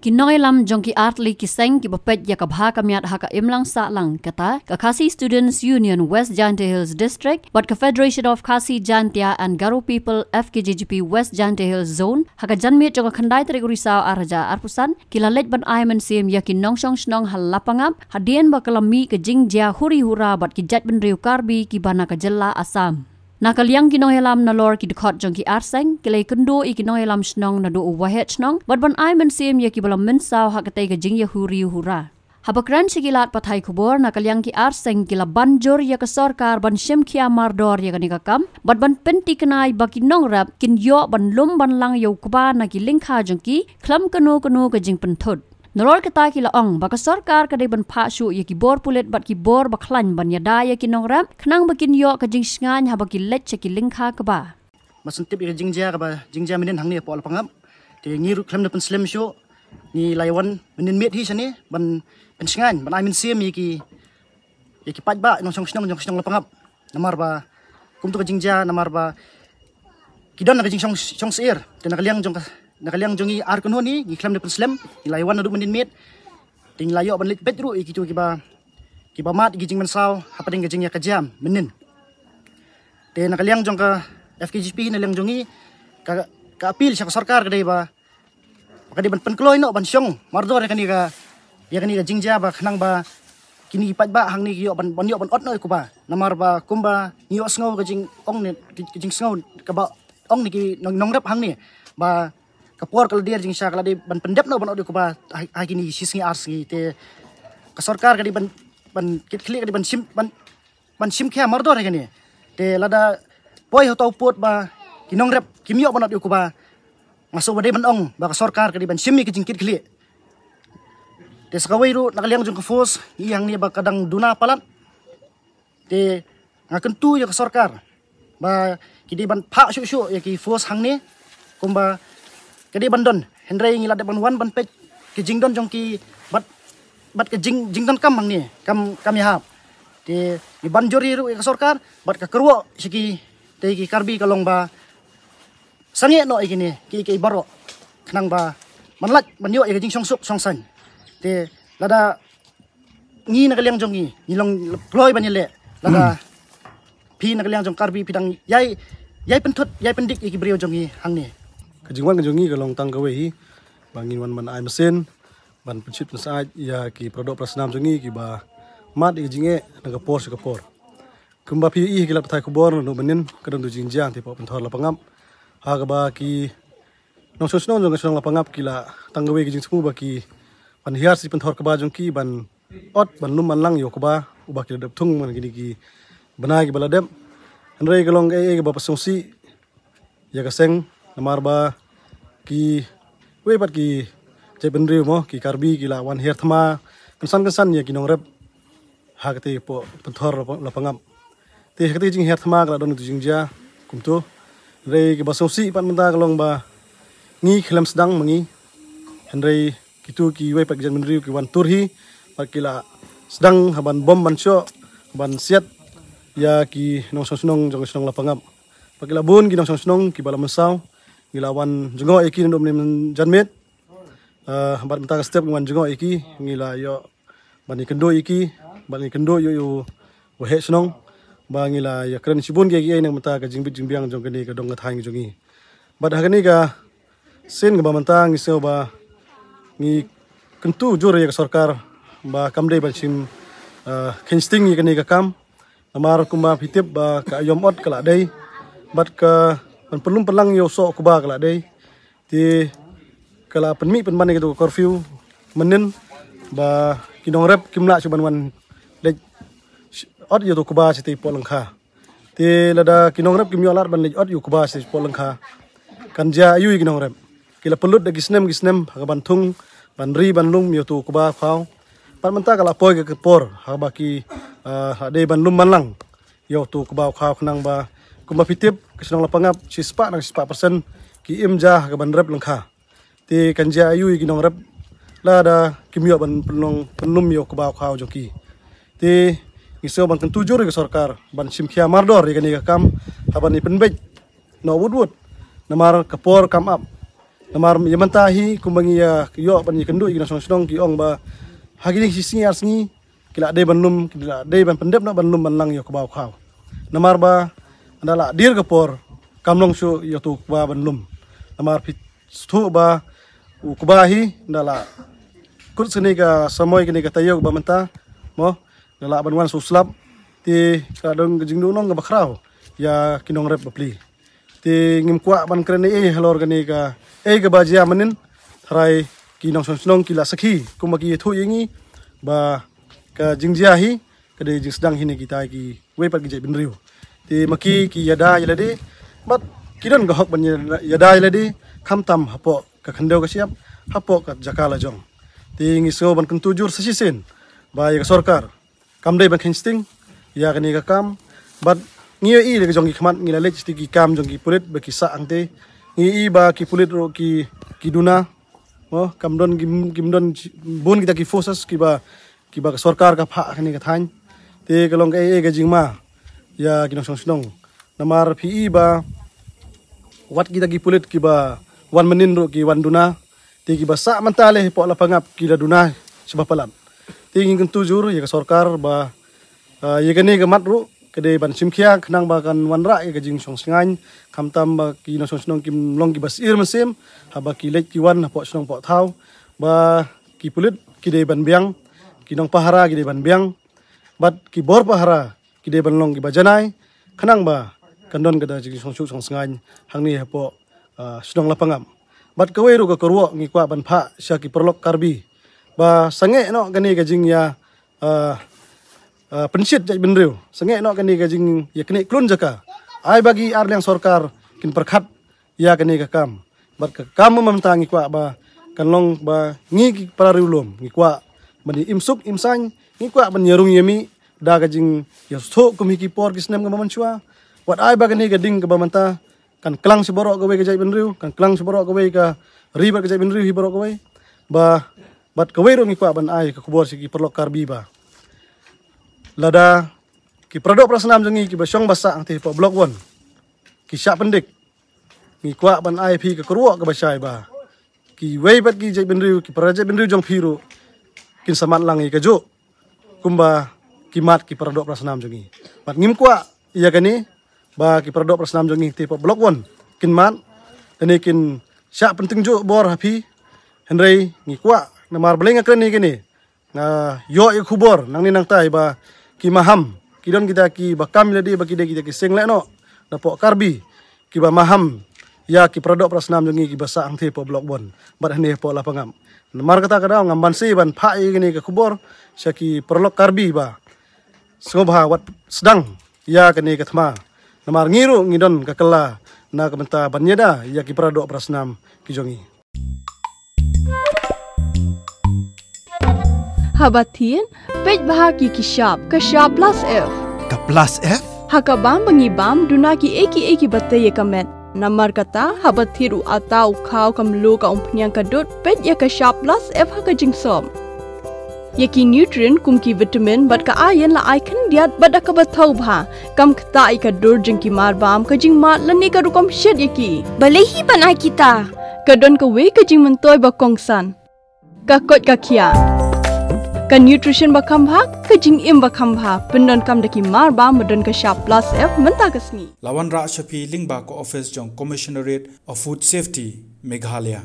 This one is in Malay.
Kinoi lam jongki artli kiseng ki bapet ya kabha kamiat haka imlang sa lang kata ka Khasi Students Union West Jante Hills District but ka Federation of Khasi Jantia and Garo People FKJGP West Jante Hills Zone haka janmit jong khandai trik risau araja arpusan kilalet ban aiman sim ya kinong song snong halapangap hadien bakalami ke jingja huri hura bat ki jat ben riu karbi ki bana ka jella Assam. Nakaliang kinohelam na lor ki dukot jong ki arseng kilay kundo i kinohelam snong na do wahet snong bat ban ay man sim ya ki balam mensaw hakatay ka jing ya huri hura. Habakran sigilat patay kubor nakaliang ki arseng kila banjor ya ka sarkar ban sim kia mardor ya kanikakam bat ban penti kanay baki nong rap kin yo ban lum ban lang yo kuba na ki lingkha jong ki klam kanu ka jing pentud. Nalor kita kila ong baka sarkar kadai ban paksu ya ki bor pulet bat ki bor baklan ban yada ya ki nongrap kenang bakin yo ka jing sngan ha baki let ki lingkha ka ba masentip ya jingja ka ba jingja menen hang ni pol pangap te ngiru klam na pen slim show ni laiwan menen met hi sane ban pen sngan ban amin sim ya ki pat ba nong song snong pangap namar ba kum tu ka jingja namar ba kidon na ka jing song seir te nakaliang jong nakaliang jongi ar kuno ni ngiklam de penslam ilaiwan adu mendin met ting layo ban lit petru ikitu kiba mat gijing mensau apa ding gijing ya kajam menin te nakaliang jong ka FKJP na liang jongi ka apil sa sarkar kadai ba kadai ban penkloy no ban syong mardor ya kani ka jingja ba khnang ba kini pat ba hang ni yo ban yo ban ot no ku ba namar ba kumba nyo sngo gijing ong ni gijing sngo ka ba ong ni ki nong rap hang ni ba kapor kalau dia jing sya kalau dia ban pendep no ban odi ko ba ha kini sisngi arsi te ka sarkar kadi ban kit klik kadi ban sim kha mardor kani te lada poi ho tau pot ba kinong rep kimyo ban odi ko ba masuk bade ban ong ba ka sarkar kadi ban sim mi kijing kit klik te sakawai ru nakaliang jung ka force yang ni ba kadang duna palat te ngakentu ya ka sarkar ba kidi ban pha shu ya ki force hang ni kumba kadi bandon hendrai ngila de ban wan ban pet ke jingdon jong ki bat ke jingdon kam mang ni kam ya te ni banjori ru ka sarkar bat ka kerwo siki te ki karbi kalong ba sange no ikini ki baro khnang ba manlat banyo e jing song san te lada ngi na kaliang jong ni long ploy ban le lada pi na kaliang jong karbi pidang yai penthut yai pendik iki brio jong ni hang ni kejingwan kejongi kalong tang kawe bangin wan man ai mesin ban pencit pesai ya ki produk prasnam jongi ki ba mat i jinge nang kapor kumba pi i kilap thai kubor no benin kadang tu jingjang ti po penthor lapangap ha ka ba ki nong sosno jong song lapangap kila tang kawe ki jing smu ba ki ban hiar si penthor ka ba jong ki ban ot ban lum man lang yo ka ba uba ki dap thung man gini ki banai ki baladem andrei kalong e ba pasongsi ya ka seng namar ba ki we bat ki jepen riu mo ki karbi ki la wan her thama kansan ya ki nong rep ha kate po penthor lapangam te kate jing her thama kala don tu jingja kumtu re ki basosi pat menta kalong ba ngi khlam sedang mangi hendrei kitu ki we pat jepen riu ki wan turhi pat kila sedang haban bom ban syo ban siat ya ki nong sonong jong sonong lapangam pakila bun ki nong sonong ki bala mensaw ngilawan jengo iki ndom nim janmet bat menta step wan jengo iki ngila yo bani kendo iki bani kendo yo wahe snong ba ngila ya kren sibun ge nang menta ka jingbit jingbiang jong kani ka dong ka thang jongi bat hagani ka sen ga menta ngiseo ba ngi kentu jure ya sarkar ba kamde ban sim kensting kani ka kam amar kuma pitip ba ka yomot kala dei bat ka pan pelum pelang yo so kuba kala dei ti kala penmi penban gitu curfew menen ba kinong rep kimla chuban wan le ot yo to kuba siti polangkha ti lada kinong rep kimyo lar ban le ot yo kuba siti polangkha kanja ayu kinong rep kila pelut da gisnem ha ban thung ban ri ban lum yo to kuba khaw pan menta kala poi ke por ha ba ki ha de ban lum ban lang yo to kuba khaw khnang ba kumba pitip kesenong lapangap sispa nang sispa persen ki imja ka ban rep langkha ti kanja ayu kinong rep la da kimyo ban penum yo kuba khaw joki ti iso ban kan tujur ke sarkar ban simkhia mardor ikani ka kam haban ni penbej no wudwud namar kapor kam up namar yamantahi kumbangi ya yo ban yikendu igna song ki ong ba hagini sisi arsni kila de banlum kila de ban pendep na banlum banlang yo kebau khaw namar ba andala dir gapor kamlong shu yo tu ba banlum namar pit stu ba ukubahi andala kut sini ka samoy kini ka tayo ba menta mo dala banwan suslap ti kadang jingdu nong ga bakraw ya kinong rep bapli ti ngim kwa ban krene halor gani ka ga bajia manin tharai kinong sonsnong kila sakhi kumaki thu yingi ba ka jingjia hi kade jing sedang hini kita ki wepat ki bin riu ti maki ki yada yalade bat kidon ga hok ban yada yalade khamtam hapo ka khandeu ka siap hapo ka jakala jong ti ngiso ban kun tujur sasisen ba ya sarkar kamdai ban khinsting ya kani ka kam bat ngiyo i le jong ki khmat ngila le sti ki kam jong ki pulit ba ki sa angte ngi i ba ki pulit ro ki duna oh kamdon gimdon bun kita ki forces ki ba ka sarkar ka pha kani ka thain te kalong ka ga jingma ya kinong song namar pi ba wat kita ki pulit ki ba wan menin ro ki wan duna te ki ba sa mantale po la pangap ki la duna sebapalan te ngin tujur ya ka sarkar ba ya kani ga matru kede ban simkhia khnang ba kan wanra ga jing song singan khamtam ba ki no song kim long ki basir mesim haba ki lek ki wan po song po thau ba ki pulit ki de ban biang ki nong pahara ki de ban biang bat ki bor pahara ki de ban long ki bajanai khnang ba kandon ga da jing song song singan hangni hapo sudong lapangam bat kawe ru ga korwo ngi kwa ban pha sya ki perlok karbi ba sange no gani ga jing ya pensit jaj benriu senge no kani ga jing ya kini klun jaka ai bagi ar yang sarkar kin perkhat ya kani ga kam bat ka kam memtangi kwa ba kanlong ba ngi ki parariulum ngi kwa bani imsuk imsang ngi kwa ban yarung yemi da ga jing ya so kumi ki por kisnem ga mamanchua wat ai bagani ga ding ga bamanta kan klang seborok ga we ga jaj benriu kan klang seborok ga we ka ribat ga jaj benriu hi borok ga we ba bat ka we ro ngi kwa ban ai ka kubor si ki perlok karbi ba lada ki produk prasnam jongi ki basyong basa angti po blok 1 ki sya pendik mi kwa ban IP ka kruwa ka basai ba ki wei bat ki jai benriu ki praja benriu jong phiru kin samat langi ka jo kumba ki mat ki produk prasnam jongi bat ngim kwa iya kani ba ki produk prasnam jongi ti po blok 1 kin mat ane kin sya penting jo bor hapi henrei ngi kwa namar blenga kreni kini na yo i khubor nang ni nang tai ba ki maham kidon kita ki bakam ladi baki de kita ki sengle no dapo karbi ki ba maham ya ki produk prasnam jongi ki basa angthi po blok 1 bat hne po lapangam mar kata kada ngamban si ban pha i gini ka khubor sya ki perlok karbi ba sngobha wat sedang ya kani ka thma namar ngiru ngidon ka kala na ka menta banyeda ya ki produk prasnam ki jongi Habatin, pej bahagi ki shop plus F. Ka plus F? Hakabam bangibam duna ki eki bataye kamet. Namar kata habathiru atau khaw kamlu ka umpnyang kadut pej ya ka shop plus F haka jingsom. Yaki nutrient kum ki vitamin bat ka ayan la icon diat bat ka bathau bha kam kta I ka dur jing ki mar bam ka jing ma lani ka rukom shed yaki. Balehi banai kita. Kadon ka we ka jing mentoy ba kongsan. Ka kot ka kia. Ka nutrition ba khambha ka jing im ba khambha pendon kam daki mar ba modon ka shop plus F menta kasni Lawan Ra Shafi Lingba ko office jong Commissionerate of Food Safety Meghalaya